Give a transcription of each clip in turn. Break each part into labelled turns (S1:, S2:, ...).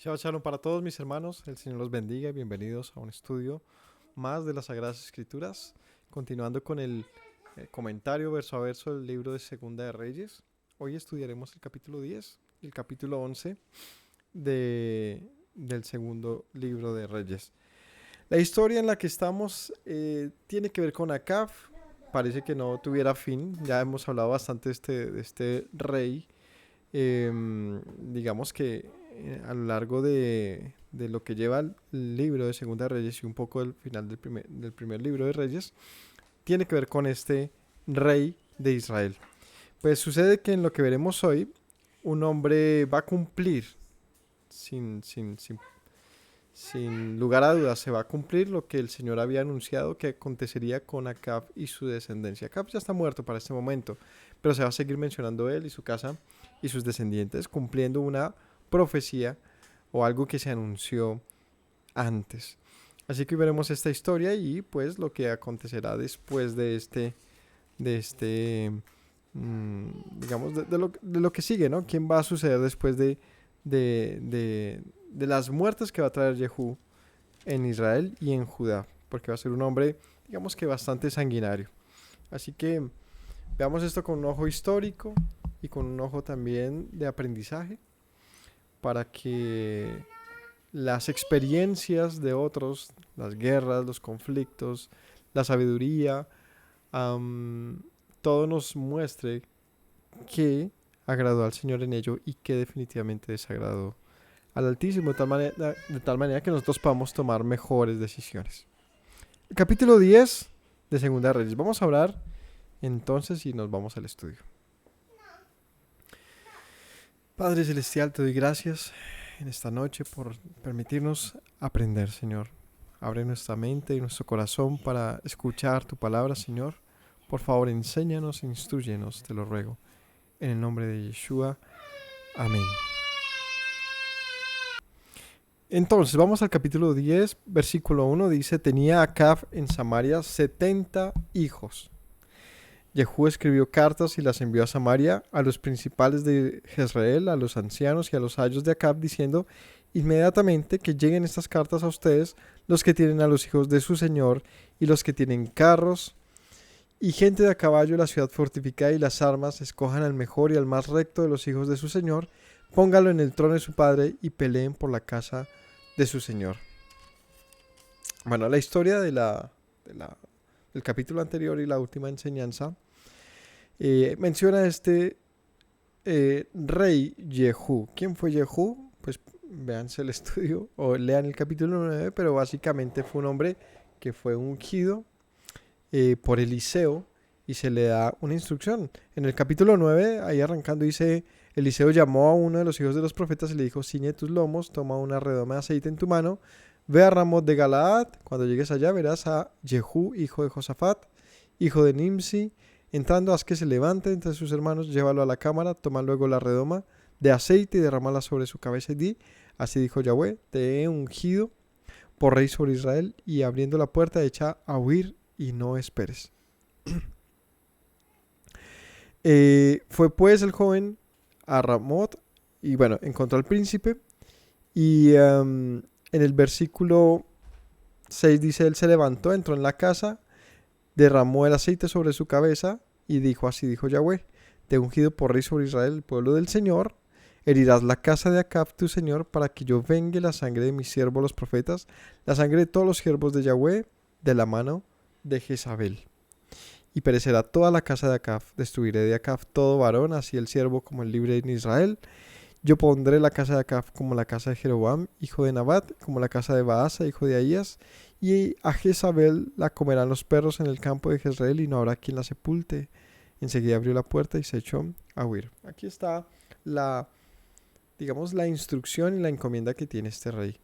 S1: Shabbat Shalom para todos mis hermanos, el Señor los bendiga y bienvenidos a un estudio más de las Sagradas Escrituras, continuando con el comentario verso a verso del libro de Segunda de Reyes. Hoy estudiaremos el capítulo 10 y el capítulo 11 del segundo libro de Reyes. La historia en la que estamos tiene que ver con Acab. Parece que no tuviera fin, ya hemos hablado bastante de este rey. Digamos que a lo largo de lo que lleva el libro de Segunda de Reyes y un poco del final del primer libro de Reyes, tiene que ver con este rey de Israel. Pues sucede que en lo que veremos hoy, un hombre va a cumplir, sin lugar a dudas, se va a cumplir lo que el Señor había anunciado que acontecería con Acab y su descendencia. Acab ya está muerto para este momento, pero se va a seguir mencionando él y su casa y sus descendientes, cumpliendo una profecía o algo que se anunció antes. Así que veremos esta historia y pues lo que acontecerá después de este, digamos, de lo que sigue, ¿no? ¿Quién va a suceder después de, de, de las muertes que va a traer Jehú en Israel y en Judá? Porque va a ser un hombre, digamos que bastante sanguinario. Así que veamos esto con un ojo histórico y con un ojo también de aprendizaje para que las experiencias de otros, las guerras, los conflictos, la sabiduría, um, todo nos muestre qué agradó al Señor en ello y qué definitivamente desagradó al Altísimo, de tal manera que nosotros podamos tomar mejores decisiones. El capítulo 10 de Segunda de Reyes. Vamos a hablar entonces y nos vamos al estudio. Padre Celestial, te doy gracias en esta noche por permitirnos aprender, Señor. Abre nuestra mente y nuestro corazón para escuchar tu palabra, Señor. Por favor, enséñanos, instrúyenos, te lo ruego. En el nombre de Yeshua. Amén. Entonces, vamos al capítulo 10, versículo 1. Dice, tenía Acab en Samaria 70 hijos. Jehú escribió cartas y las envió a Samaria, a los principales de Jezreel, a los ancianos y a los ayos de Acab, diciendo, inmediatamente que lleguen estas cartas a ustedes, los que tienen a los hijos de su señor, y los que tienen carros, y gente de a caballo, la ciudad fortificada y las armas, escojan al mejor y al más recto de los hijos de su señor, póngalo en el trono de su padre, y peleen por la casa de su señor. Bueno, la historia del capítulo anterior y la última enseñanza menciona este rey Jehú. ¿Quién fue Jehú? Pues véanse el estudio o lean el capítulo 9, pero básicamente fue un hombre que fue ungido por Eliseo y se le da una instrucción. En el capítulo 9, ahí arrancando, dice, Eliseo llamó a uno de los hijos de los profetas y le dijo, ciñe tus lomos, toma una redoma de aceite en tu mano, ve a Ramot de Galaad, cuando llegues allá verás a Jehú, hijo de Josafat, hijo de Nimsi. Entrando, haz que se levante entre sus hermanos, llévalo a la cámara, toma luego la redoma de aceite y derrámala sobre su cabeza y di, así dijo Yahweh, te he ungido por rey sobre Israel, y abriendo la puerta echa a huir y no esperes. Fue pues el joven a Ramot y bueno, encontró al príncipe y en el versículo 6 dice, él se levantó, entró en la casa, derramó el aceite sobre su cabeza y dijo, así dijo Yahweh, te he ungido por rey sobre Israel, el pueblo del Señor, herirás la casa de Acab tu señor para que yo vengue la sangre de mis siervos los profetas, la sangre de todos los siervos de Yahweh, de la mano de Jezabel. Y perecerá toda la casa de Acab, destruiré de Acab todo varón, así el siervo como el libre en Israel. Yo pondré la casa de Acab como la casa de Jeroboam, hijo de Nabat, como la casa de Baasa, hijo de Ahías, y a Jezabel la comerán los perros en el campo de Jezreel y no habrá quien la sepulte. Enseguida abrió la puerta y se echó a huir. Aquí está digamos, la instrucción y la encomienda que tiene este rey.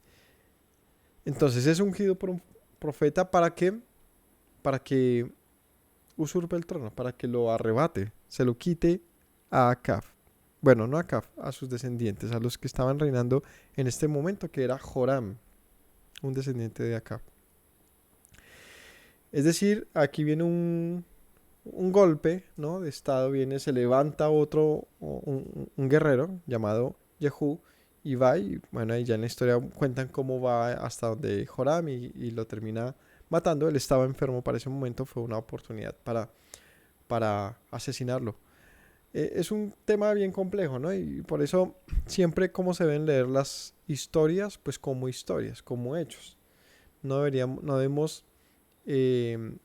S1: Entonces es ungido por un profeta para que usurpe el trono, para que lo arrebate, se lo quite a Acab. Bueno, no a Acab, a sus descendientes, a los que estaban reinando en este momento, que era Joram, un descendiente de Acab. Es decir, aquí viene un golpe, ¿no? De estado, se levanta un guerrero llamado Jehú y va y bueno, ahí ya en la historia cuentan cómo va hasta donde Joram y lo termina matando. Él estaba enfermo para ese momento, fue una oportunidad para asesinarlo. Es un tema bien complejo, ¿no? Y por eso siempre como se deben leer las historias, pues como historias, como hechos. No debemos, eh,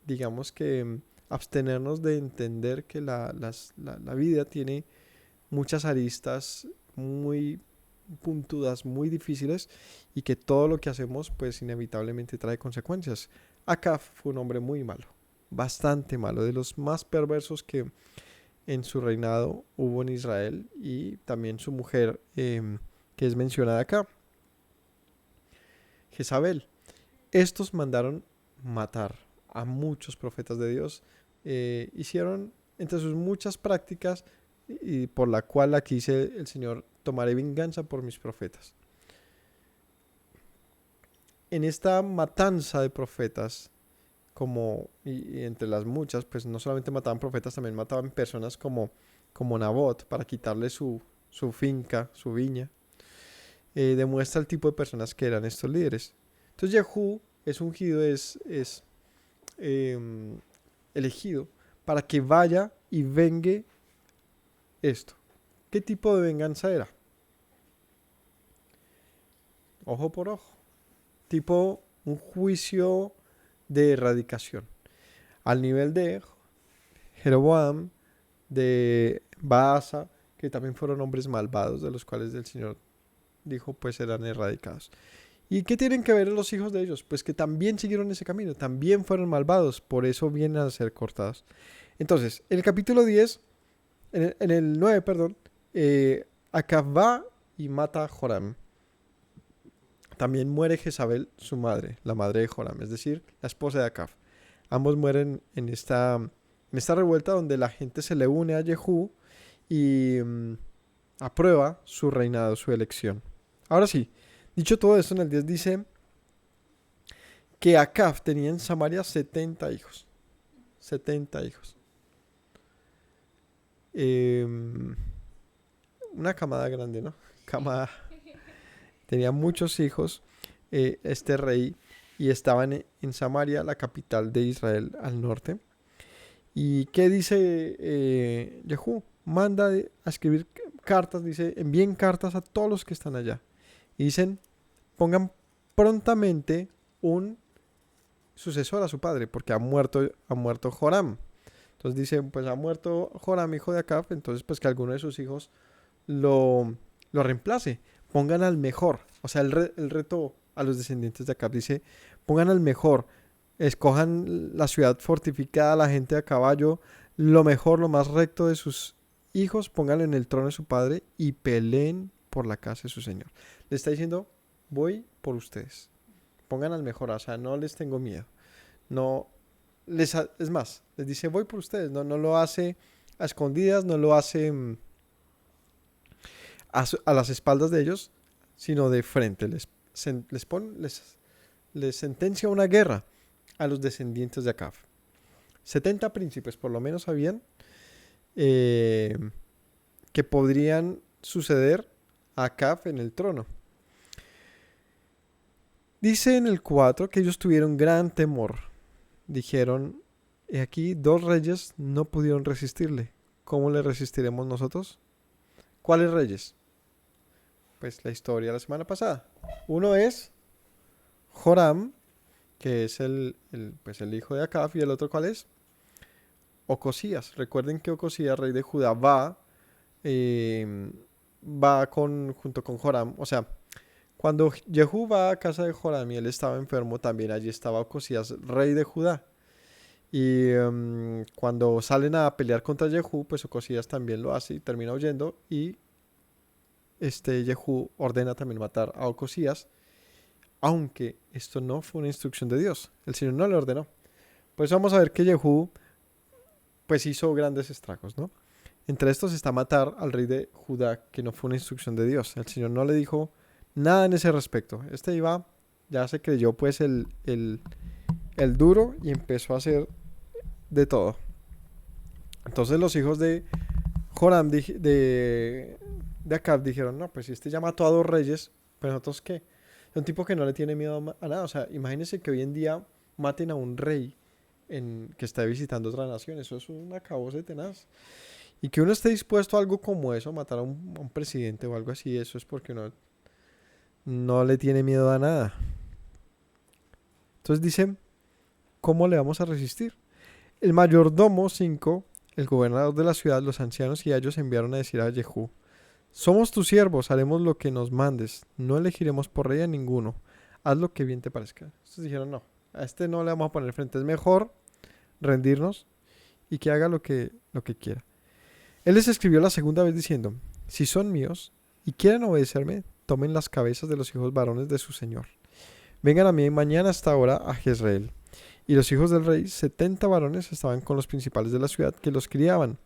S1: digamos que, abstenernos de entender que la vida tiene muchas aristas muy puntudas, muy difíciles y que todo lo que hacemos pues inevitablemente trae consecuencias. Acab fue un hombre muy malo, bastante malo, de los más perversos que en su reinado hubo en Israel y también su mujer que es mencionada acá, Jezabel. Estos mandaron matar a muchos profetas de Dios, hicieron entre sus muchas prácticas y por la cual aquí dice el Señor, tomaré venganza por mis profetas. En esta matanza de profetas, y entre las muchas, pues no solamente mataban profetas, también mataban personas como Nabot para quitarle su finca, su viña. Demuestra el tipo de personas que eran estos líderes. Entonces Jehú es ungido, es elegido para que vaya y vengue esto. ¿Qué tipo de venganza era? Ojo por ojo. Tipo un juicio de erradicación. Al nivel de Jeroboam, de Baasa, que también fueron hombres malvados, de los cuales el Señor dijo pues eran erradicados. ¿Y qué tienen que ver los hijos de ellos? Pues que también siguieron ese camino, también fueron malvados, por eso vienen a ser cortados. Entonces, en el capítulo 10, en el 9, perdón, Acab va y mata a Joram. También muere Jezabel, su madre, la madre de Joram, es decir, la esposa de Acab. Ambos mueren en esta revuelta donde la gente se le une a Jehú y aprueba su reinado, su elección. Ahora sí, dicho todo esto, en el 10 dice que Acab tenía en Samaria 70 hijos. 70 hijos. Una camada grande, ¿no? Camada. Tenía muchos hijos este rey y estaban en Samaria, la capital de Israel al norte. ¿Y qué dice Jehú? Manda a escribir cartas, dice, envíen cartas a todos los que están allá. Y dicen, pongan prontamente un sucesor a su padre, porque ha muerto Joram. Entonces dice, pues ha muerto Joram, hijo de Acab, entonces pues que alguno de sus hijos lo reemplace. Pongan al mejor. O sea, el reto a los descendientes de Acab dice, pongan al mejor. Escojan la ciudad fortificada, la gente a caballo, lo mejor, lo más recto de sus hijos, pónganlo en el trono de su padre y peleen por la casa de su señor. Le está diciendo, voy por ustedes. Pongan al mejor, o sea, no les tengo miedo. No, es más, les dice, voy por ustedes. No lo hace a escondidas, no lo hace a las espaldas de ellos, sino de frente. Les sentencia una guerra a los descendientes de Acab. 70 príncipes por lo menos habían que podrían suceder a Acab en el trono. Dice en el 4 que ellos tuvieron gran temor. Dijeron, aquí 2 reyes no pudieron resistirle. ¿Cómo le resistiremos nosotros? ¿Cuáles reyes? Pues la historia de la semana pasada. Uno es Joram, que es el hijo de Acab, y el otro ¿cuál es? Ocosías. Recuerden que Ocosías, rey de Judá, va junto con Joram. O sea, cuando Jehú va a casa de Joram y él estaba enfermo, también allí estaba Ocosías, rey de Judá. Y cuando salen a pelear contra Jehú, pues Ocosías también lo hace y termina huyendo. Y Jehú ordena también matar a Ocosías, aunque esto no fue una instrucción de Dios. El Señor no le ordenó. Pues vamos a ver que Jehú pues hizo grandes estragos, ¿no? Entre estos está matar al rey de Judá, que no fue una instrucción de Dios. El Señor no le dijo nada en ese respecto. Ya se creyó pues el duro y empezó a hacer de todo. Entonces los hijos de Joram, de de Acab dijeron, no, pues si este ya mató a 2 reyes, pues nosotros qué. Es un tipo que no le tiene miedo a nada. O sea, imagínense que hoy en día maten a un rey que está visitando otra nación. Eso es un acabose tenaz. Y que uno esté dispuesto a algo como eso, matar a un presidente o algo así, eso es porque uno no le tiene miedo a nada. Entonces dice, ¿cómo le vamos a resistir? El mayordomo 5, el gobernador de la ciudad, los ancianos y ellos enviaron a decir a Jehú, somos tus siervos, haremos lo que nos mandes, no elegiremos por rey a ninguno, haz lo que bien te parezca. Entonces dijeron, no, a este no le vamos a poner frente, es mejor rendirnos y que haga lo que quiera. Él les escribió la segunda vez diciendo, si son míos y quieren obedecerme, tomen las cabezas de los hijos varones de su señor. Vengan a mí mañana hasta ahora a Jezreel. Y los hijos del rey, 70 varones, estaban con los principales de la ciudad que los criaban.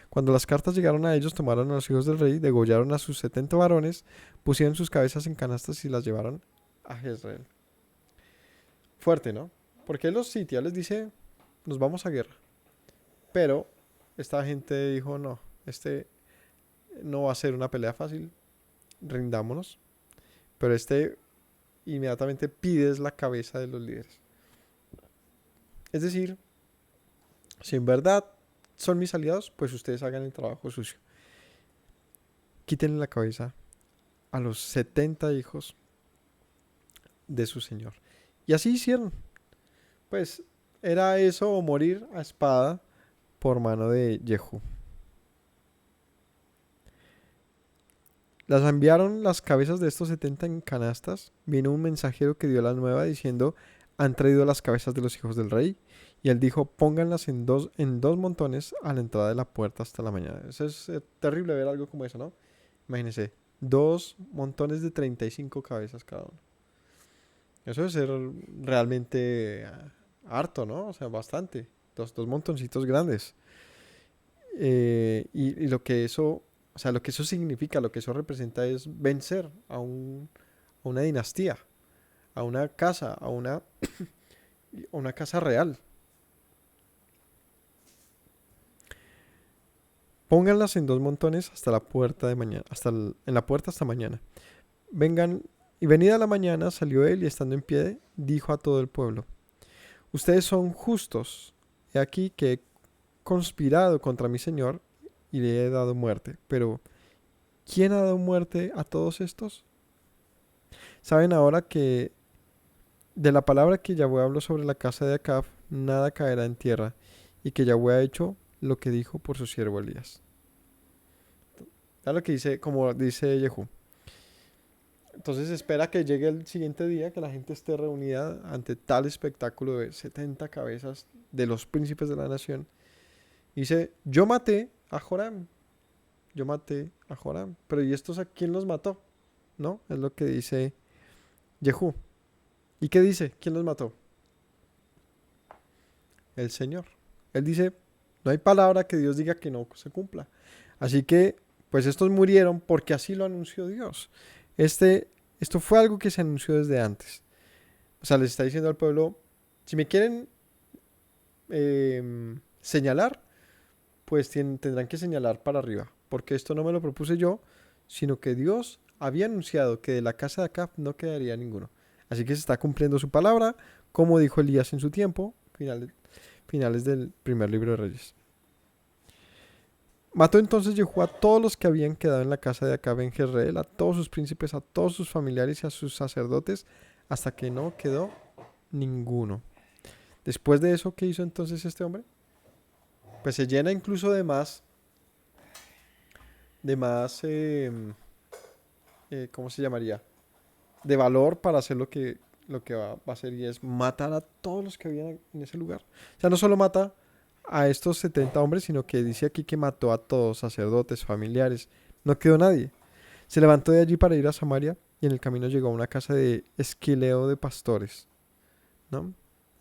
S1: Cuando las cartas llegaron a ellos, tomaron a los hijos del rey, degollaron a sus 70 varones, pusieron sus cabezas en canastas y las llevaron a Jezreel. Fuerte, ¿no? Porque los sitios les dice, nos vamos a guerra. Pero esta gente dijo, no, este no va a ser una pelea fácil, rindámonos. Pero este inmediatamente pides la cabeza de los líderes. Es decir, si en verdad son mis aliados, pues ustedes hagan el trabajo sucio. Quítenle la cabeza a los 70 hijos de su señor. Y así hicieron. Pues era eso o morir a espada por mano de Jehú. Las enviaron las cabezas de estos 70 en canastas. Vino un mensajero que dio la nueva diciendo, han traído las cabezas de los hijos del rey. Y él dijo, pónganlas en dos montones a la entrada de la puerta hasta la mañana. Eso es terrible ver algo como eso, ¿no? Imagínense, 2 montones de 35 cabezas cada uno. Eso debe ser realmente harto, ¿no? O sea, bastante. Dos montoncitos grandes. Y lo que eso, o sea, lo que eso significa, lo que eso representa es vencer a una dinastía, a una casa, a una casa real. Pónganlas en 2 montones hasta la puerta de mañana, en la puerta hasta mañana. Vengan, y venida la mañana salió él y estando en pie, dijo a todo el pueblo, ustedes son justos, he aquí que he conspirado contra mi señor y le he dado muerte. Pero, ¿quién ha dado muerte a todos estos? Saben ahora que de la palabra que Yahweh habló sobre la casa de Acab, nada caerá en tierra, y que Yahweh ha hecho lo que dijo por su siervo Elías. Ya lo que dice, como dice Jehú. Entonces espera que llegue el siguiente día, que la gente esté reunida ante tal espectáculo de 70 cabezas de los príncipes de la nación. Dice, yo maté a Joram. Yo maté a Joram. Pero ¿y estos a quién los mató? ¿No? Es lo que dice Jehú. ¿Y qué dice? ¿Quién los mató? El Señor. Él dice, no hay palabra que Dios diga que no se cumpla. Así que, pues estos murieron porque así lo anunció Dios. Esto fue algo que se anunció desde antes. O sea, les está diciendo al pueblo, si me quieren señalar, pues tendrán que señalar para arriba. Porque esto no me lo propuse yo, sino que Dios había anunciado que de la casa de Acab no quedaría ninguno. Así que se está cumpliendo su palabra, como dijo Elías en su tiempo, finales del primer libro de Reyes. Mató entonces Jehú a todos los que habían quedado en la casa de Acab en Jezreel, a todos sus príncipes, a todos sus familiares y a sus sacerdotes, hasta que no quedó ninguno. Después de eso, ¿qué hizo entonces este hombre? Pues se llena incluso de más, ¿cómo se llamaría? De valor para hacer lo que va a hacer, y es matar a todos los que habían en ese lugar. O sea, no solo mata a estos 70 hombres, sino que dice aquí que mató a todos, sacerdotes, familiares. No quedó nadie. Se levantó de allí para ir a Samaria y en el camino llegó a una casa de esquileo de pastores, ¿no?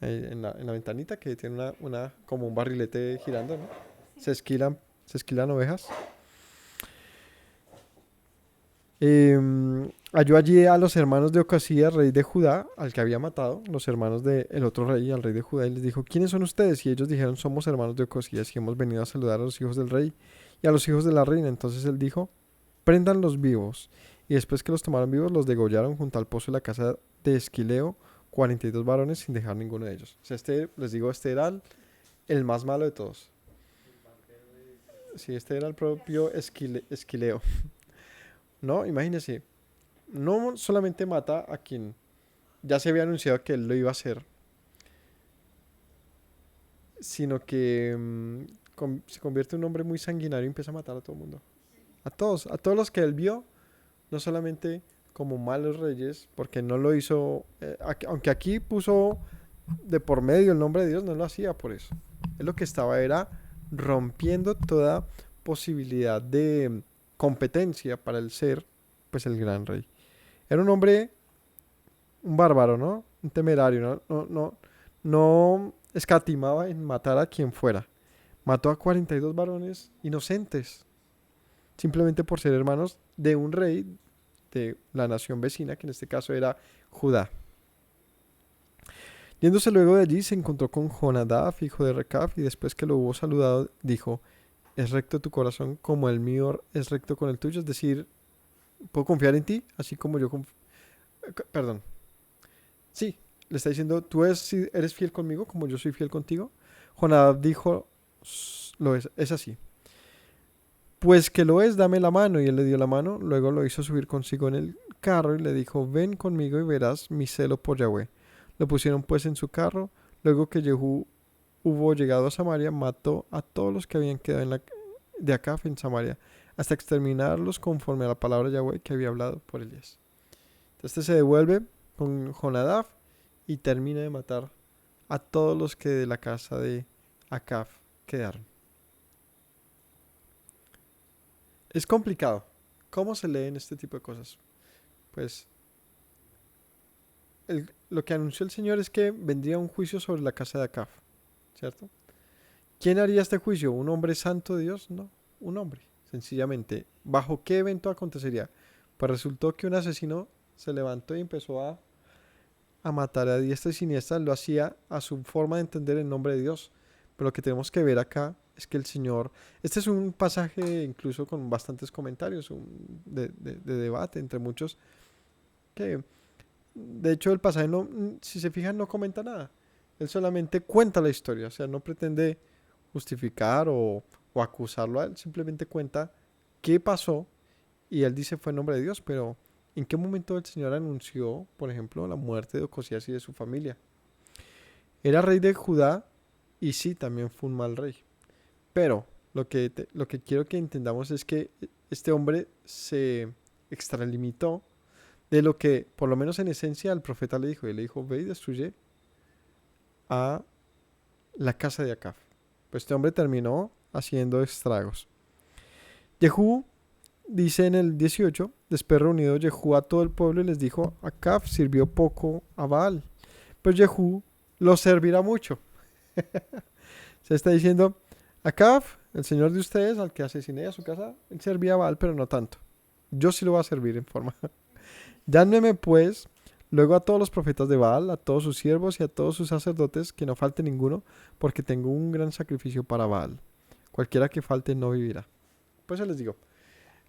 S1: En la ventanita que tiene como un barrilete girando, ¿no? Se esquilan ovejas. Halló allí a los hermanos de Ocasías, rey de Judá, al que había matado, los hermanos del otro rey, al rey de Judá, y les dijo, ¿quiénes son ustedes? Y ellos dijeron, somos hermanos de Ocasías y hemos venido a saludar a los hijos del rey y a los hijos de la reina. Entonces él dijo, préndanlos vivos. Y después que los tomaron vivos, los degollaron junto al pozo de la casa de Esquileo, 42 varones sin dejar ninguno de ellos. O sea, les digo, este era el más malo de todos. Sí, este era el propio Esquileo. No, imagínense, no solamente mata a quien ya se había anunciado que él lo iba a hacer, sino que se convierte en un hombre muy sanguinario y empieza a matar a todo el mundo. A todos los que él vio, no solamente como malos reyes, porque no lo hizo, aunque aquí puso de por medio el nombre de Dios, no lo hacía por eso. Él lo que estaba era rompiendo toda posibilidad de competencia para el ser, pues el gran rey. Era un hombre, un bárbaro, ¿no? Un temerario, no escatimaba en matar a quien fuera. Mató a 42 varones inocentes, simplemente por ser hermanos de un rey de la nación vecina, que en este caso era Judá. Yéndose luego de allí, se encontró con Jonadab, hijo de Recab, y después que lo hubo saludado, dijo: ¿Es recto tu corazón como el mío es recto con el tuyo? Es decir, ¿puedo confiar en ti? Así como yo perdón. Sí, le está diciendo, ¿tú eres fiel conmigo como yo soy fiel contigo? Jonadab dijo, es así. Pues que lo es, dame la mano. Y él le dio la mano, luego lo hizo subir consigo en el carro y le dijo: ven conmigo y verás mi celo por Yahweh. Lo pusieron pues en su carro. Luego que Jehú hubo llegado a Samaria, mató a todos los que habían quedado de Acab en Samaria, hasta exterminarlos conforme a la palabra de Yahweh que había hablado por Elías. Entonces se devuelve con Jonadab y termina de matar a todos los que de la casa de Acab quedaron. Es complicado. ¿Cómo se leen este tipo de cosas? Pues lo que anunció el Señor es que vendría un juicio sobre la casa de Acab, ¿cierto? ¿Quién haría este juicio? ¿Un hombre santo de Dios? No, un hombre, sencillamente. ¿Bajo qué evento acontecería? Pues resultó que un asesino se levantó y empezó a matar a diestra y siniestra. Lo hacía a su forma de entender el nombre de Dios. Pero lo que tenemos que ver acá es que el Señor... Este es un pasaje incluso con bastantes comentarios, de debate entre muchos, que de hecho el pasaje, no, si se fijan, no comenta nada. Él solamente cuenta la historia, o sea, no pretende justificar o acusarlo a él, simplemente cuenta qué pasó y él dice fue en nombre de Dios, pero ¿en qué momento el Señor anunció, por ejemplo, la muerte de Ocosías y de su familia? Era rey de Judá y sí, también fue un mal rey. Pero lo que quiero que entendamos es que este hombre se extralimitó de lo que, por lo menos en esencia, el profeta le dijo. Y le dijo, ve y destruye a la casa de Acab. Pues este hombre terminó haciendo estragos. Jehú dice en el 18, después reunido Jehú a todo el pueblo y les dijo, Acab sirvió poco a Baal, pero Jehú lo servirá mucho. Se está diciendo, Acab, el señor de ustedes, al que asesiné a su casa, él servía a Baal, pero no tanto. Yo sí lo voy a servir en forma. Dánmeme pues luego a todos los profetas de Baal, a todos sus siervos y a todos sus sacerdotes, que no falte ninguno, porque tengo un gran sacrificio para Baal. Cualquiera que falte no vivirá. Pues les digo,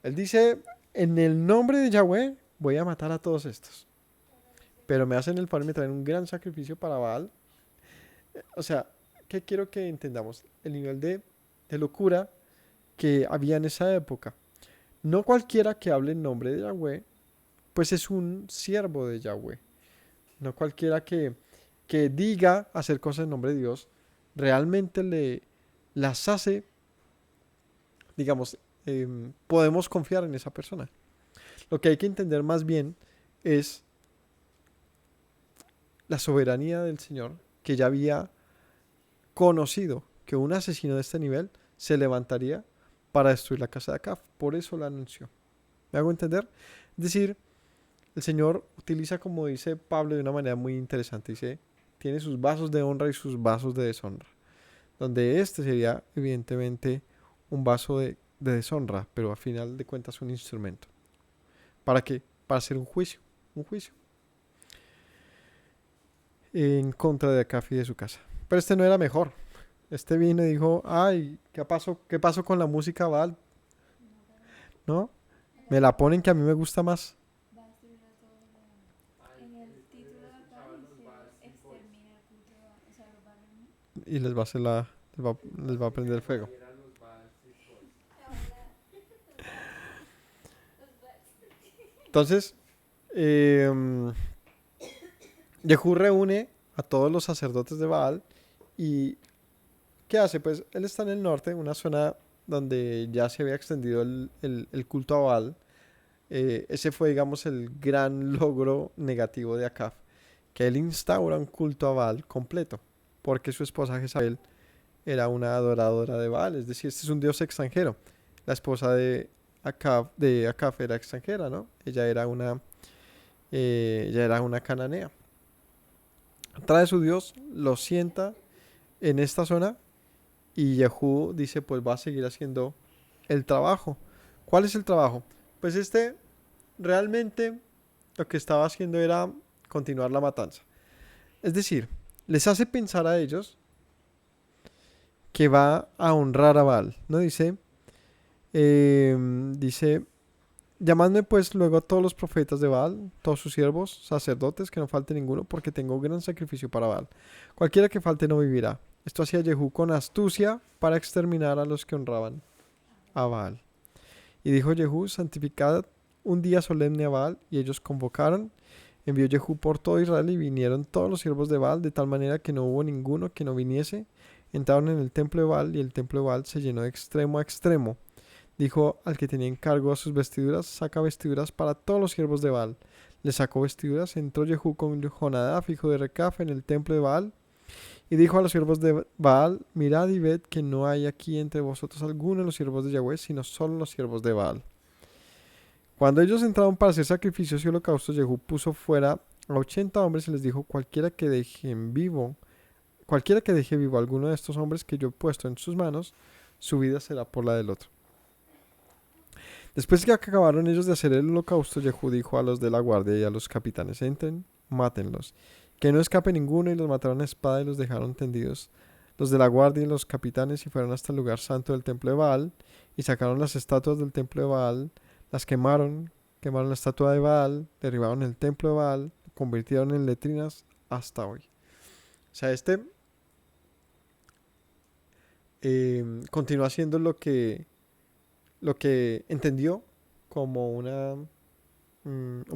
S1: él dice, en el nombre de Yahweh voy a matar a todos estos. Pero me hacen el favor y me traen un gran sacrificio para Baal. O sea, ¿qué quiero que entendamos? El nivel de locura que había en esa época. No cualquiera que hable en nombre de Yahweh, pues es un siervo de Yahweh. No cualquiera que diga hacer cosas en nombre de Dios, realmente las hace, digamos, podemos confiar en esa persona. Lo que hay que entender más bien es la soberanía del Señor, que ya había conocido que un asesino de este nivel se levantaría para destruir la casa de Acab. Por eso la anunció. ¿Me hago entender? Es decir, el Señor utiliza, como dice Pablo, de una manera muy interesante. Dice, tiene sus vasos de honra y sus vasos de deshonra. Donde este sería, evidentemente, un vaso de deshonra, pero a final de cuentas un instrumento. ¿Para qué? Para hacer un juicio. Un juicio. En contra de Acab y de su casa. Pero este no era mejor. Este vino y dijo, ay, ¿qué pasó con la música Baal? ¿No? Me la ponen que a mí me gusta más.
S2: Va a destruir a todos los demás. En el título de acá dice extermina el culto de Baal. O sea, los va a reunir.
S1: Y les va a hacer les va a prender fuego.
S2: Ojalá. Los va a exterminar.
S1: Entonces, em, Jehú reúne a todos los sacerdotes de Baal y ¿qué hace? Pues él está en el norte, una zona donde ya se había extendido el culto a Baal. Ese fue, digamos, el gran logro negativo de Acab, que él instaura un culto a Baal completo, porque su esposa Jezabel era una adoradora de Baal, es decir, este es un dios extranjero. La esposa de Acab era extranjera, ¿no? Ella era una cananea. Trae su dios, lo sienta en esta zona y Yehú dice, pues va a seguir haciendo el trabajo. ¿Cuál es el trabajo? Pues realmente lo que estaba haciendo era continuar la matanza. Es decir, les hace pensar a ellos que va a honrar a Baal. ¿No? Dice, llamadme pues luego a todos los profetas de Baal, todos sus siervos, sacerdotes, que no falte ninguno, porque tengo gran sacrificio para Baal. Cualquiera que falte no vivirá. Esto hacía Jehú con astucia para exterminar a los que honraban a Baal. Y dijo Jehú, santificad un día solemne a Baal, y ellos convocaron. Envió Jehú por todo Israel y vinieron todos los siervos de Baal, de tal manera que no hubo ninguno que no viniese. Entraron en el templo de Baal y el templo de Baal se llenó de extremo a extremo. Dijo al que tenía encargo a sus vestiduras, saca vestiduras para todos los siervos de Baal. Le sacó vestiduras, entró Jehú con Jonadab, hijo de Recaf, en el templo de Baal, y dijo a los siervos de Baal, mirad y ved que no hay aquí entre vosotros alguno de los siervos de Yahweh, sino solo los siervos de Baal. Cuando ellos entraron para hacer sacrificios y holocaustos, Jehú puso fuera a 80 hombres y les dijo, cualquiera que deje vivo a alguno de estos hombres que yo he puesto en sus manos, su vida será por la del otro. Después que acabaron ellos de hacer el holocausto, Jehú dijo a los de la guardia y a los capitanes, entren, mátenlos, que no escape ninguno, y los mataron a espada y los dejaron tendidos. Los de la guardia y los capitanes y fueron hasta el lugar santo del templo de Baal, y sacaron las estatuas del templo de Baal, las quemaron la estatua de Baal, derribaron el templo de Baal, lo convirtieron en letrinas hasta hoy. O sea, continúa haciendo lo que entendió como un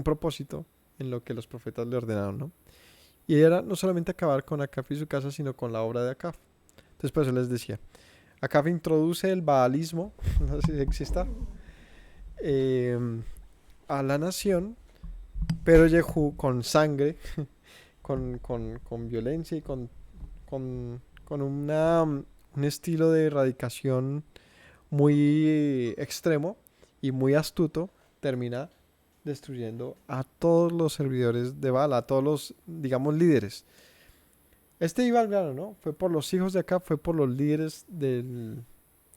S1: propósito en lo que los profetas le ordenaron, ¿no? Y era no solamente acabar con Acab y su casa, sino con la obra de Acab. Entonces, por eso les decía, Acab introduce el baalismo, no sé si exista, eh, a la nación, pero Jehú con sangre, con violencia y con un estilo de erradicación muy extremo y muy astuto, termina destruyendo a todos los servidores de Baal, a todos los, digamos, líderes. Iba al grano, ¿no? Fue por los hijos de Acab, fue por los líderes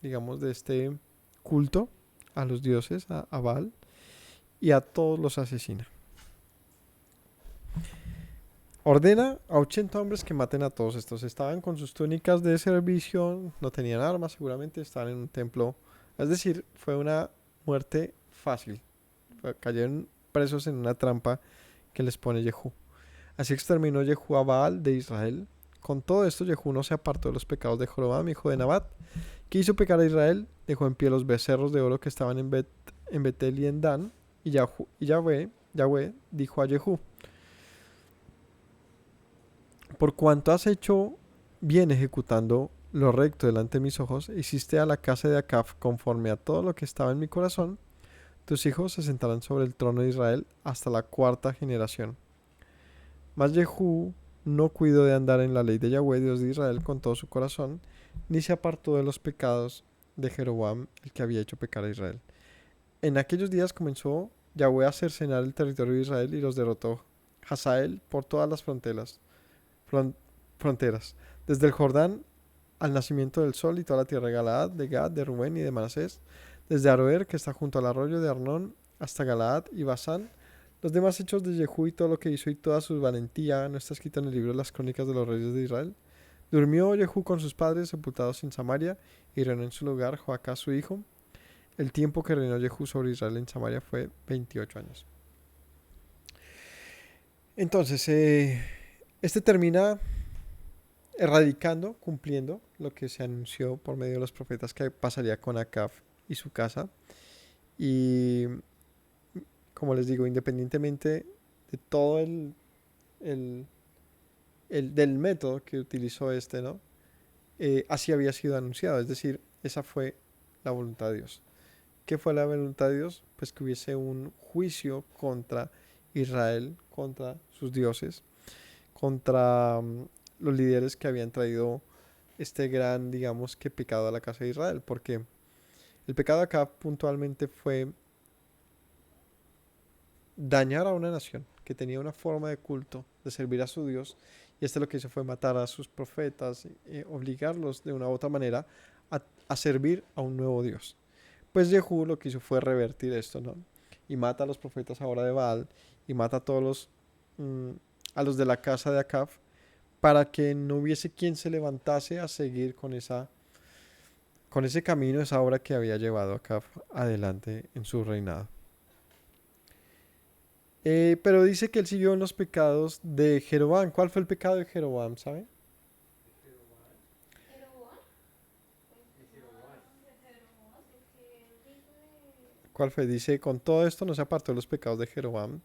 S1: digamos, de este culto a los dioses, a Baal, y a todos los asesina. Ordena a 80 hombres que maten a todos estos. Estaban con sus túnicas de servicio, no tenían armas, seguramente estaban en un templo. Es decir, fue una muerte fácil. Cayeron presos en una trampa que les pone Jehú. Así exterminó Jehú a Baal de Israel. Con todo esto, Jehú no se apartó de los pecados de Jorobam, hijo de Nabat, que hizo pecar a Israel. Dejó en pie los becerros de oro que estaban en Betel y en Dan. Y Yahweh dijo a Jehú, por cuanto has hecho bien ejecutando lo recto delante de mis ojos, hiciste a la casa de Acab conforme a todo lo que estaba en mi corazón, tus hijos se sentarán sobre el trono de Israel hasta la cuarta generación. Mas Jehú no cuidó de andar en la ley de Yahweh, Dios de Israel, con todo su corazón, ni se apartó de los pecados de Jeroboam, el que había hecho pecar a Israel. En aquellos días comenzó Yahweh a cercenar el territorio de Israel y los derrotó Hazael por todas las fronteras, desde el Jordán al nacimiento del sol y toda la tierra de Galaad, de Gad, de Rubén y de Manasés, desde Aroer, que está junto al arroyo de Arnón, hasta Galaad y Basán. Los demás hechos de Jehú y todo lo que hizo y toda su valentía no está escrito en el libro de las crónicas de los reyes de Israel. Durmió Jehú con sus padres sepultados en Samaria y reinó en su lugar Joacás su hijo. el tiempo que reinó Jehú sobre Israel en Samaria fue 28 años. Entonces, este termina erradicando, cumpliendo lo que se anunció por medio de los profetas que pasaría con Acab y su casa. Y como les digo, independientemente de todo el- del método que utilizó este, ¿no? Así había sido anunciado, es decir, esa fue la voluntad de Dios. ¿Qué fue la voluntad de Dios? Pues que hubiese un juicio contra Israel, contra sus dioses, contra los líderes que habían traído este gran, digamos que pecado a la casa de Israel, porque el pecado acá puntualmente fue dañar a una nación que tenía una forma de culto, de servir a su Dios, y este lo que hizo fue matar a sus profetas, obligarlos de una u otra manera a servir a un nuevo Dios. Pues Jehú lo que hizo fue revertir esto, ¿no? Y mata a los profetas ahora de Baal, y mata a todos mm, a los de la casa de Acab, para que no hubiese quien se levantase a seguir con ese camino, esa obra que había llevado Acab adelante en su reinado. Pero dice que él siguió en los pecados de Jeroboam. ¿Cuál fue el pecado de Jeroboam, sabe?
S2: Jeroboam, pues no, de Jeroboam, lo que él dijo
S1: ¿Cuál fue? Dice, con todo esto no se apartó de los pecados de Jeroboam,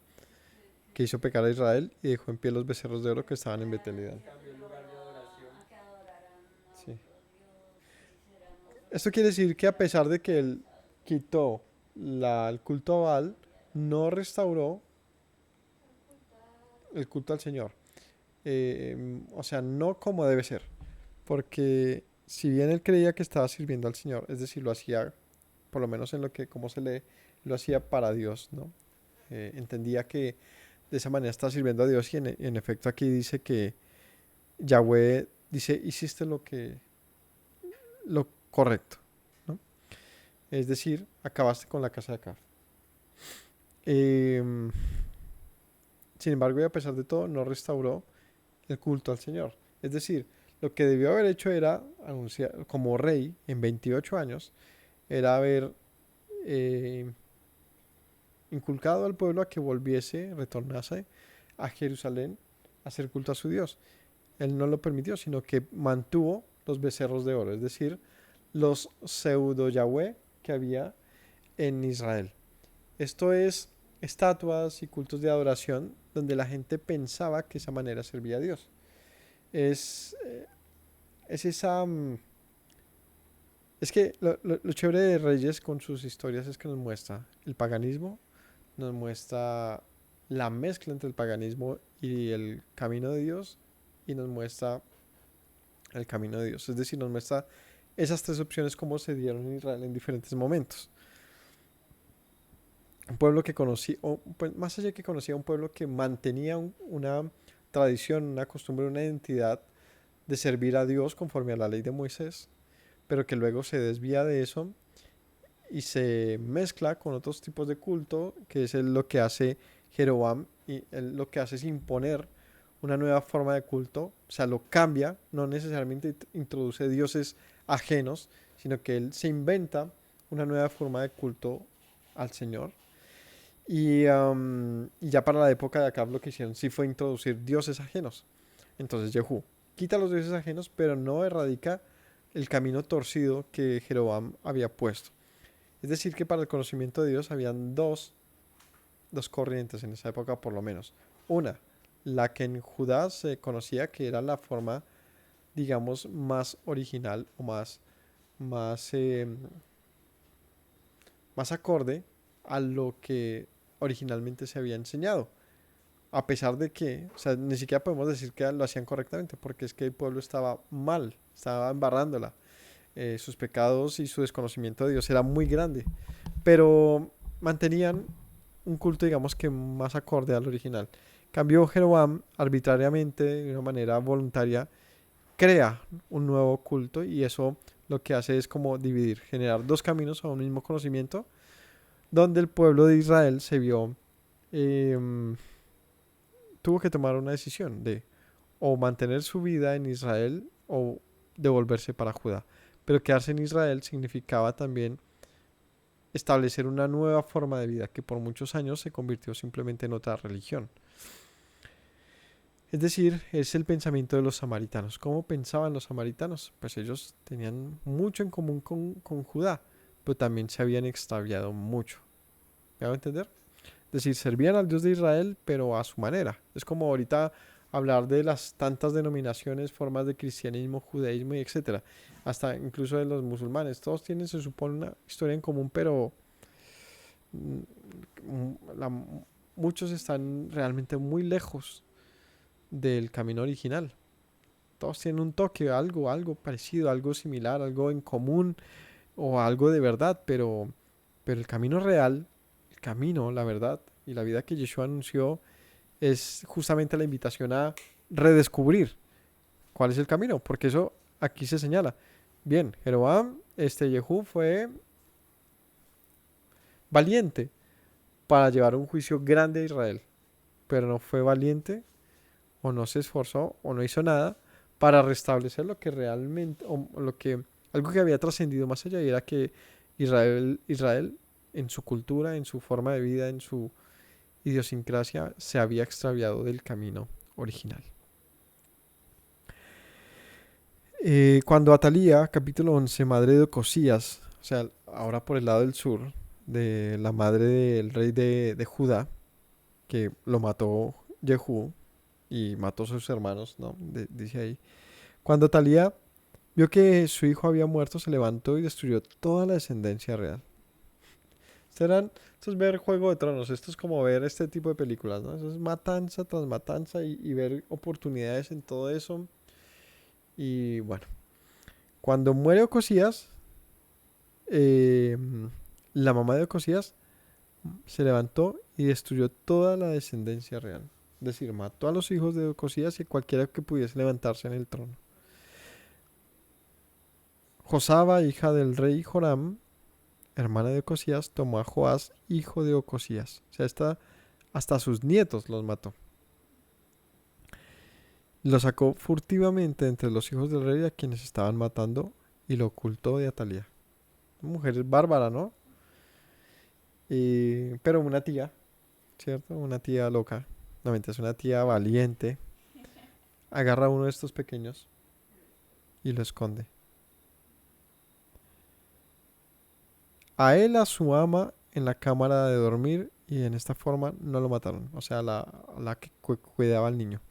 S1: que hizo pecar a Israel y dejó en pie los becerros de oro que estaban en Betel y Dan. Sí. Esto quiere decir que a pesar de que él quitó el culto a Baal, no restauró el culto al Señor. O sea, no como debe ser. Porque si bien él creía que estaba sirviendo al Señor, es decir, lo hacía, por lo menos en lo que, como se lee, lo hacía para Dios, ¿no? Entendía que de esa manera estaba sirviendo a Dios y en efecto aquí dice que Yahweh dice, hiciste lo correcto, ¿no? Es decir, acabaste con la casa de Acab. Em, Sin embargo, y a pesar de todo, no restauró el culto al Señor. Es decir, lo que debió haber hecho era anunciar, como rey en 28 años, era haber eh, inculcado al pueblo a que volviese, retornase a Jerusalén a hacer culto a su Dios. Él no lo permitió, sino que mantuvo los becerros de oro, es decir, los pseudo Yahweh que había en Israel. Esto es estatuas y cultos de adoración donde la gente pensaba que esa manera servía a Dios. Es, eh, es esa... Es que lo chévere de Reyes con sus historias es que nos muestra el paganismo, nos muestra la mezcla entre el paganismo y el camino de Dios, y nos muestra el camino de Dios. Es decir, nos muestra esas tres opciones como se dieron en Israel en diferentes momentos. Un pueblo que conocía, o pues, más allá que conocía, un pueblo que mantenía una tradición, una costumbre, una identidad de servir a Dios conforme a la ley de Moisés, pero que luego se desvía de eso y se mezcla con otros tipos de culto, que es lo que hace Jeroboam, y él lo que hace es imponer una nueva forma de culto, o sea, lo cambia, no necesariamente introduce dioses ajenos, sino que él se inventa una nueva forma de culto al Señor. Y ya para la época de Acab lo que hicieron sí fue introducir dioses ajenos. Entonces Jehú quita los dioses ajenos, pero no erradica el camino torcido que Jeroboam había puesto. Es decir, que para el conocimiento de Dios habían dos corrientes en esa época por lo menos. Una, la que en Judá se conocía que era la forma, digamos, más original o más, más acorde a lo que originalmente se había enseñado. A pesar de que, o sea, ni siquiera podemos decir que lo hacían correctamente, porque es que el pueblo estaba mal, estaba embarrándola. Sus pecados y su desconocimiento de Dios era muy grande, pero mantenían un culto, digamos que más acorde al original. Cambió Jeroboam arbitrariamente, de una manera voluntaria, crea un nuevo culto y eso lo que hace es como dividir, generar dos caminos a un mismo conocimiento, donde el pueblo de Israel se vio, eh, tuvo que tomar una decisión de o mantener su vida en Israel o devolverse para Judá. Pero quedarse en Israel significaba también establecer una nueva forma de vida que por muchos años se convirtió simplemente en otra religión. Es decir, es el pensamiento de los samaritanos. ¿Cómo pensaban los samaritanos? Pues ellos tenían mucho en común con Judá, pero también se habían extraviado mucho. ¿Me hago entender? Es decir, servían al Dios de Israel, pero a su manera. Es como ahorita hablar de las tantas denominaciones, formas de cristianismo, judaísmo y etcétera. Hasta incluso de los musulmanes. Todos tienen, se supone, una historia en común, pero la, muchos están realmente muy lejos del camino original. Todos tienen un toque, algo parecido, algo similar, algo en común o algo de verdad, pero el camino real, el camino, la verdad y la vida que Yeshua anunció es justamente la invitación a redescubrir cuál es el camino, porque eso aquí se señala. Bien, Jeroboam, Yehú fue valiente para llevar un juicio grande a Israel, pero no fue valiente o no se esforzó o no hizo nada para restablecer lo que realmente, o lo que, algo que había trascendido más allá, y era que Israel en su cultura, en su forma de vida, en su idiosincrasia, se había extraviado del camino original. Cuando Atalía, capítulo 11, madre de Ocosías, o sea, ahora por el lado del sur, de la madre del rey de Judá, que lo mató Jehú y mató a sus hermanos, ¿no? Dice ahí. Cuando Atalía vio que su hijo había muerto, se levantó y destruyó toda la descendencia real. Esto es ver Juego de Tronos, esto es como ver este tipo de películas, ¿no? Eso es matanza tras matanza y ver oportunidades en todo eso. Y bueno, cuando muere Ocosías, eh, la mamá de Ocosías se levantó y destruyó toda la descendencia real. Es decir, mató a los hijos de Ocosías y cualquiera que pudiese levantarse en el trono. Josaba, hija del rey Joram, hermana de Ocosías, tomó a Joás, hijo de Ocosías. O sea, hasta sus nietos los mató. Lo sacó furtivamente entre los hijos del rey a quienes estaban matando y lo ocultó de Atalía. Mujer bárbara, ¿no? Pero una tía, ¿cierto? Una tía loca. No, es una tía valiente. Agarra a uno de estos pequeños y lo esconde. A él, a su ama, en la cámara de dormir, y en esta forma no lo mataron. O sea, la que cuidaba al niño.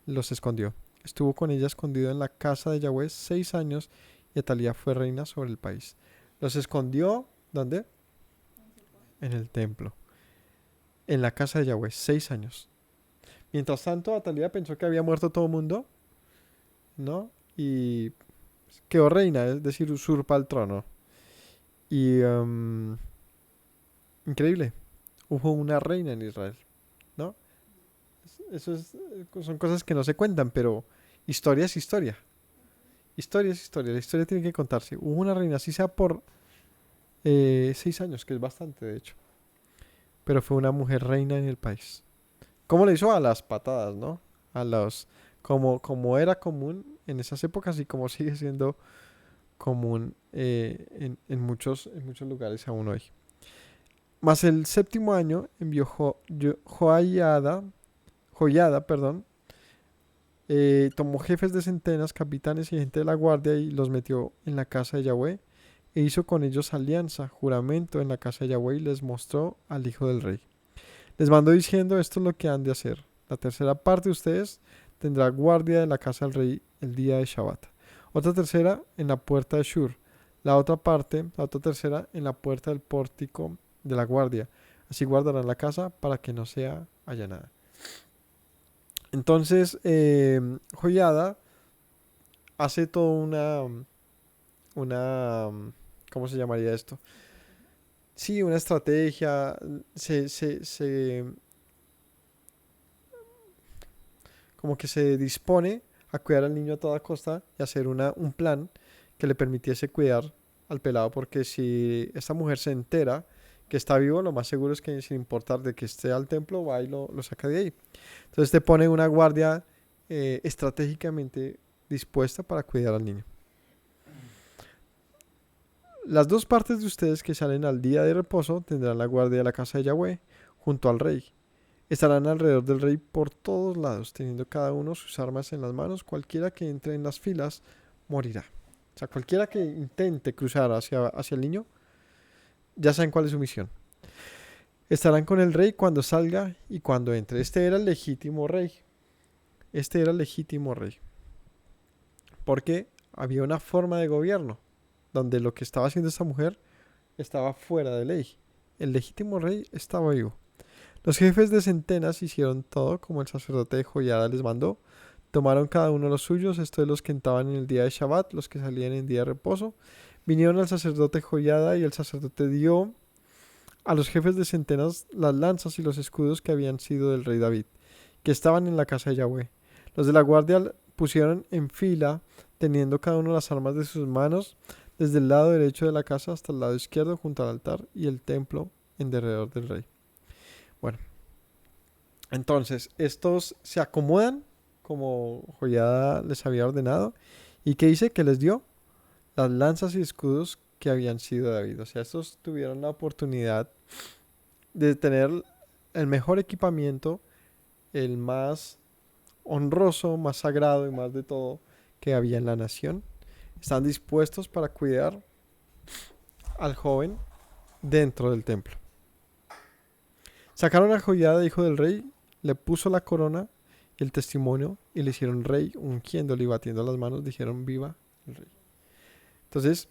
S1: Los escondió. Estuvo con ella escondido en la casa de Yahweh 6 años y Atalía fue reina sobre el país. Los escondió, ¿dónde? En el templo. En la casa de Yahweh 6 años. Mientras tanto, Atalía pensó que había muerto todo el mundo, ¿no? Y quedó reina, es decir, usurpa el trono. Y increíble, hubo una reina en Israel, ¿no? Son cosas que no se cuentan, pero historia es historia. Historia es historia, la historia tiene que contarse. Hubo una reina, así sea por 6 años, que es bastante, de hecho. Pero fue una mujer reina en el país. ¿Cómo le hizo? A las patadas, ¿no? A los... Como era común en esas épocas y como sigue siendo común en muchos lugares aún hoy. Mas el séptimo año envió Joiada, perdón, tomó jefes de centenas, capitanes y gente de la guardia y los metió en la casa de Yahweh e hizo con ellos alianza, juramento en la casa de Yahweh y les mostró al hijo del rey. Les mandó diciendo, esto es lo que han de hacer. La tercera parte de ustedes tendrá guardia de la casa del rey el día de Shabbat. Otra tercera en la puerta de Shur. La otra tercera en la puerta del pórtico de la guardia. Así guardarán la casa para que no sea allanada. Entonces, Joiada hace toda una, ¿cómo se llamaría esto? Sí, una estrategia, como que se dispone a cuidar al niño a toda costa y hacer un plan que le permitiese cuidar al pelado, porque si esta mujer se entera que está vivo, lo más seguro es que sin importar de que esté al templo, va y lo saca de ahí. Entonces te pone una guardia estratégicamente dispuesta para cuidar al niño. Las dos partes de ustedes que salen al día de reposo tendrán la guardia de la casa de Yahweh junto al rey. Estarán alrededor del rey por todos lados, teniendo cada uno sus armas en las manos. Cualquiera que entre en las filas morirá. O sea, cualquiera que intente cruzar hacia el niño, ya saben cuál es su misión. Estarán con el rey cuando salga y cuando entre. Este era el legítimo rey. Este era el legítimo rey. Porque había una forma de gobierno donde lo que estaba haciendo esta mujer estaba fuera de ley. El legítimo rey estaba vivo. Los jefes de centenas hicieron todo como el sacerdote de Joiada les mandó. Tomaron cada uno los suyos, esto de los que entraban en el día de Shabbat, los que salían en día de reposo. Vinieron al sacerdote Joiada y el sacerdote dio a los jefes de centenas las lanzas y los escudos que habían sido del rey David, que estaban en la casa de Yahweh. Los de la guardia pusieron en fila, teniendo cada uno las armas de sus manos, desde el lado derecho de la casa hasta el lado izquierdo, junto al altar y el templo en derredor del rey. Bueno, entonces estos se acomodan como Joiada les había ordenado. ¿Y qué dice? Que les dio las lanzas y escudos que habían sido de David. O sea, estos tuvieron la oportunidad de tener el mejor equipamiento, el más honroso, más sagrado y más de todo que había en la nación. Están dispuestos para cuidar al joven dentro del templo. Sacaron a Joiada, hijo del rey, le puso la corona y el testimonio y le hicieron rey, ungiéndole y batiendo las manos, dijeron viva el rey. Entonces,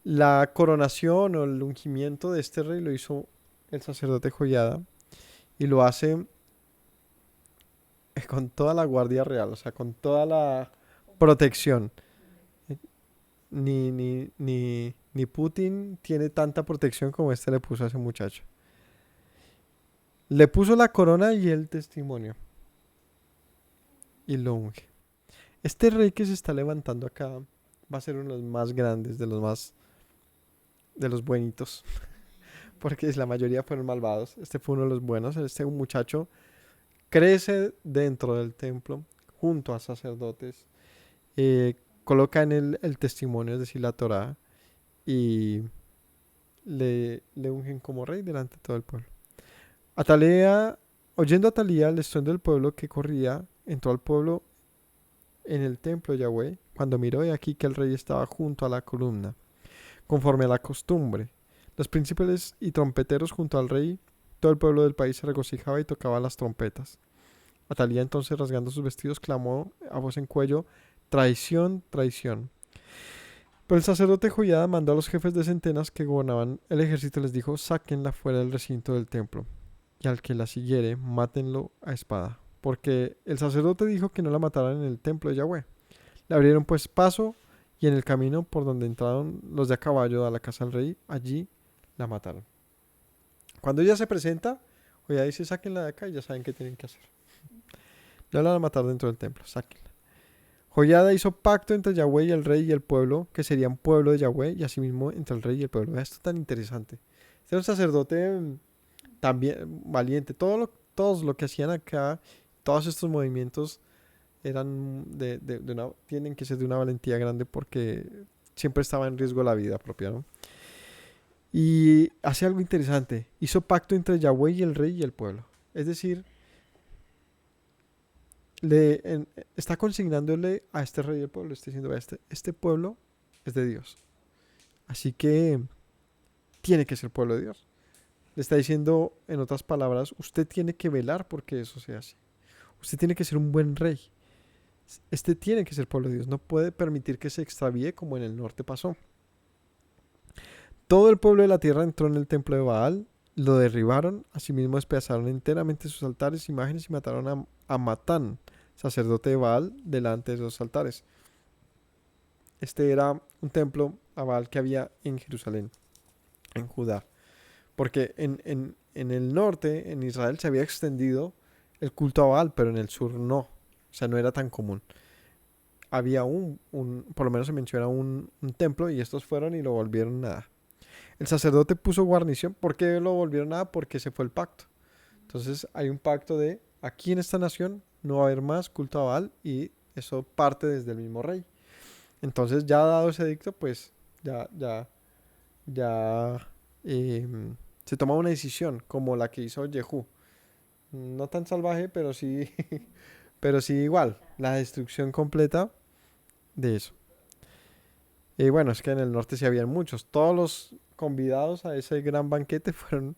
S1: la coronación o el ungimiento de este rey lo hizo el sacerdote Joiada y lo hace con toda la guardia real, o sea, con toda la protección. Ni Putin tiene tanta protección como este le puso a ese muchacho. Le puso la corona y el testimonio. Y lo unge. Este rey que se está levantando acá va a ser uno de los más grandes, de los buenitos. Porque la mayoría fueron malvados. Este fue uno de los buenos. Este muchacho crece dentro del templo junto a sacerdotes. Coloca en él el testimonio, es decir, la Torá. Y le ungen como rey delante de todo el pueblo. Oyendo a Atalía el estruendo del pueblo que corría, entró al pueblo en el templo de Yahweh, cuando miró y aquí que el rey estaba junto a la columna, conforme a la costumbre. Los príncipes y trompeteros junto al rey, todo el pueblo del país se regocijaba y tocaba las trompetas. Atalía entonces, rasgando sus vestidos, clamó a voz en cuello, traición, traición. Pero el sacerdote Joiada mandó a los jefes de centenas que gobernaban el ejército y les dijo, sáquenla fuera del recinto del templo, y al que la siguiere, mátenlo a espada. Porque el sacerdote dijo que no la mataran en el templo de Yahweh. Le abrieron pues paso, y en el camino por donde entraron los de a caballo a la casa del rey, allí la mataron. Cuando ella se presenta, Joiada dice, sáquenla de acá y ya saben qué tienen que hacer. No la van a matar dentro del templo, sáquenla. Joiada hizo pacto entre Yahweh y el rey y el pueblo, que serían pueblo de Yahweh, y asimismo entre el rey y el pueblo. Vea, esto tan interesante. Este era un sacerdote también valiente. Todos lo que hacían acá, todos estos movimientos eran tienen que ser de una valentía grande porque siempre estaba en riesgo la vida propia, ¿no? Y hace algo interesante. Hizo pacto entre Yahweh y el rey y el pueblo. Es decir, está consignándole a este rey del pueblo, está diciendo, este pueblo es de Dios. Así que tiene que ser pueblo de Dios. Le está diciendo, en otras palabras, usted tiene que velar porque eso se hace. Usted tiene que ser un buen rey. Este tiene que ser pueblo de Dios. No puede permitir que se extravíe como en el norte pasó. Todo el pueblo de la tierra entró en el templo de Baal, lo derribaron, asimismo despedazaron enteramente sus altares, imágenes y mataron a Matán, sacerdote de Baal, delante de los altares. Este era un templo a Baal que había en Jerusalén, en Judá. Porque en el norte, en Israel, se había extendido el culto a Baal, pero en el sur no. O sea, no era tan común. Había por lo menos se menciona un templo y estos fueron y lo volvieron nada. El sacerdote puso guarnición. ¿Por qué lo volvieron nada? Porque se fue el pacto. Entonces hay un pacto de aquí en esta nación no va a haber más culto a Baal y eso parte desde el mismo rey. Entonces ya dado ese edicto, pues ya ya se toma una decisión como la que hizo Jehú. No tan salvaje, pero sí, pero sí igual, la destrucción completa de eso. Y bueno, es que en el norte sí habían muchos. Todos los convidados a ese gran banquete fueron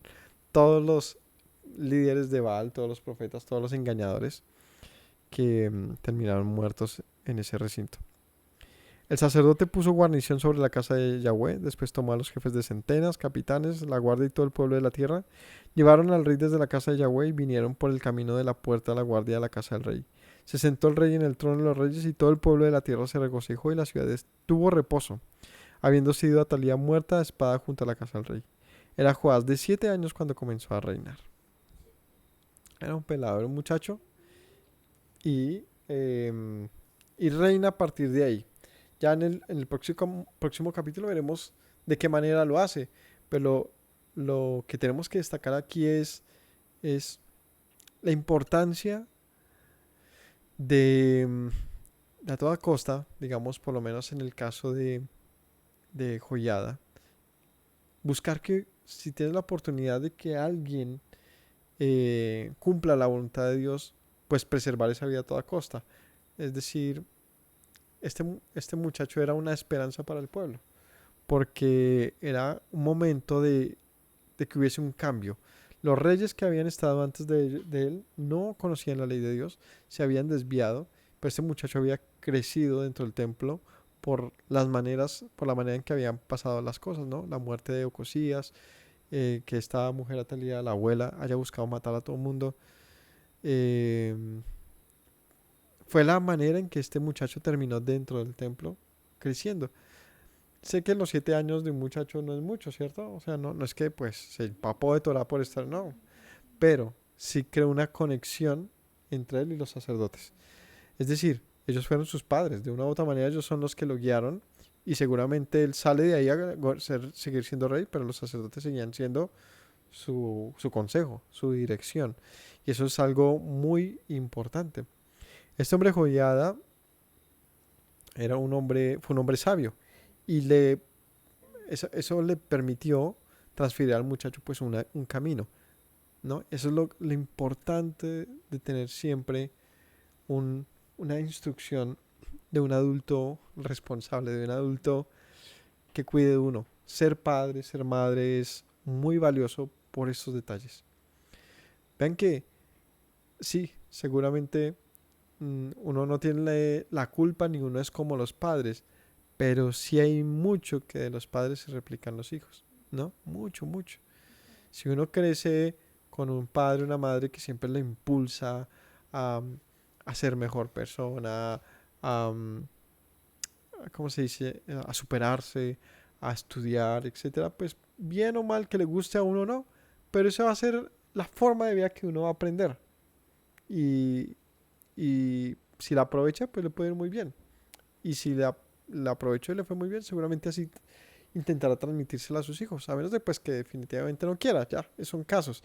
S1: todos los líderes de Baal, todos los profetas, todos los engañadores que terminaron muertos en ese recinto. El sacerdote puso guarnición sobre la casa de Yahweh, después tomó a los jefes de centenas, capitanes, la guardia y todo el pueblo de la tierra, llevaron al rey desde la casa de Yahweh y vinieron por el camino de la puerta a la guardia de la casa del rey. Se sentó el rey en el trono de los reyes y todo el pueblo de la tierra se regocijó y la ciudad tuvo reposo, habiendo sido Atalía muerta a espada junto a la casa del rey. Era Joás de 7 años cuando comenzó a reinar. Era un pelado, era un muchacho y, y reina a partir de ahí. Ya en el próximo capítulo veremos de qué manera lo hace. Pero lo que tenemos que destacar aquí es la importancia de a toda costa, digamos, por lo menos en el caso de Joyada, buscar que si tienes la oportunidad de que alguien cumpla la voluntad de Dios, pues preservar esa vida a toda costa. Es decir, este muchacho era una esperanza para el pueblo, porque era un momento de que hubiese un cambio. Los reyes que habían estado antes de él no conocían la ley de Dios, se habían desviado, pero este muchacho había crecido dentro del templo por la manera en que habían pasado las cosas, ¿no? La muerte de Ocosías, que esta mujer Atalía, la abuela, haya buscado matar a todo el mundo. eh, Fue la manera en que este muchacho terminó dentro del templo creciendo. Sé que los 7 años de un muchacho no es mucho, ¿cierto? O sea, no es que pues se empapó de Torah por estar, no. Pero sí creó una conexión entre él y los sacerdotes. Es decir, ellos fueron sus padres. De una u otra manera ellos son los que lo guiaron. Y seguramente él sale de ahí a seguir siendo rey, pero los sacerdotes seguían siendo su consejo, su dirección. Y eso es algo muy importante. Este hombre Joiada fue un hombre sabio. Y eso le permitió transferir al muchacho pues un camino, ¿no? Eso es lo importante de tener siempre una instrucción de un adulto responsable, de un adulto que cuide de uno. Ser padre, ser madre es muy valioso por estos detalles. Vean que sí, seguramente uno no tiene la culpa ni uno es como los padres, pero sí hay mucho que de los padres se replican los hijos, ¿no? Mucho, mucho. Si uno crece con un padre o una madre que siempre le impulsa a, a ser mejor persona, a, ¿cómo se dice? A superarse, a estudiar, etcétera, pues bien o mal que le guste a uno o no, pero esa va a ser la forma de vida que uno va a aprender. Y, y si la aprovecha, pues le puede ir muy bien. Y si la aprovechó y le fue muy bien, seguramente así intentará transmitírsela a sus hijos, a menos de pues que definitivamente no quiera, ya, son casos.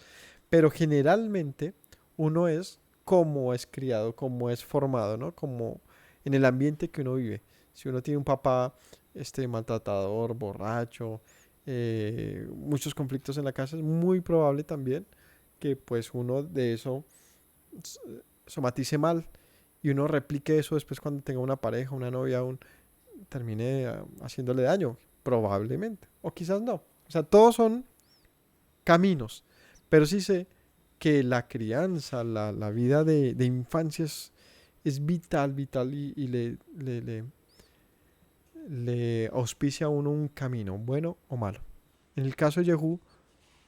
S1: Pero generalmente uno es como es criado, como es formado, ¿no? Como en el ambiente que uno vive. Si uno tiene un papá maltratador, borracho, muchos conflictos en la casa, es muy probable también que pues uno de eso somatice mal y uno replique eso después cuando tenga una pareja, una novia, termine haciéndole daño, probablemente, o quizás no. O sea, todos son caminos, pero sí sé que la crianza, la vida de infancia es vital, vital y le auspicia a uno un camino, bueno o malo. En el caso de Jehú,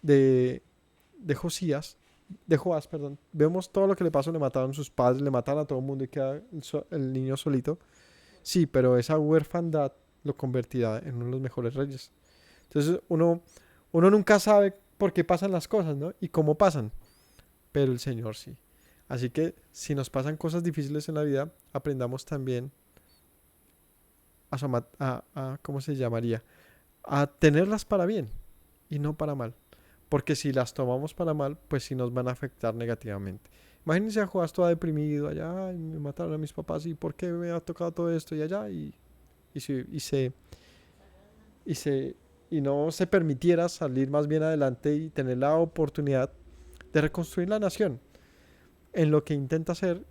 S1: de, de Josías, de Joás, perdón, vemos todo lo que le pasó, le mataron sus padres, le mataron a todo el mundo y queda el niño solito. Sí, pero esa huerfandad lo convertirá en uno de los mejores reyes. Entonces uno nunca sabe por qué pasan las cosas, ¿no? Y cómo pasan, pero el Señor sí. Así que si nos pasan cosas difíciles en la vida, aprendamos también ¿cómo se llamaría? A tenerlas para bien y no para mal. Porque si las tomamos para mal, pues sí nos van a afectar negativamente. Imagínense a Joás todo deprimido allá, "Ay, me mataron a mis papás y por qué me ha tocado todo esto y allá y se, y se, y se y no se permitiera salir más bien adelante y tener la oportunidad de reconstruir la nación en lo que intenta hacer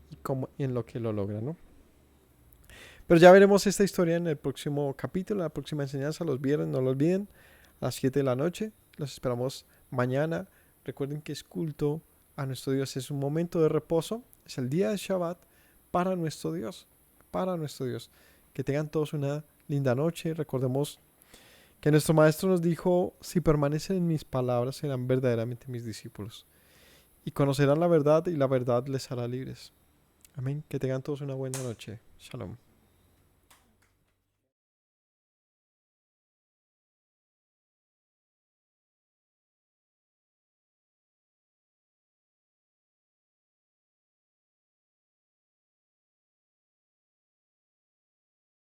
S1: y en lo que lo logra, ¿no? Pero ya veremos esta historia en el próximo capítulo, la próxima enseñanza, los viernes, no lo olviden, a las 7 de la noche. Los esperamos mañana. Recuerden que es culto a nuestro Dios, es un momento de reposo, es el día de Shabbat para nuestro Dios, para nuestro Dios. Que tengan todos una linda noche. Recordemos que nuestro Maestro nos dijo, si permanecen en mis palabras serán verdaderamente mis discípulos y conocerán la verdad y la verdad les hará libres. Amén. Que tengan todos una buena noche. Shalom.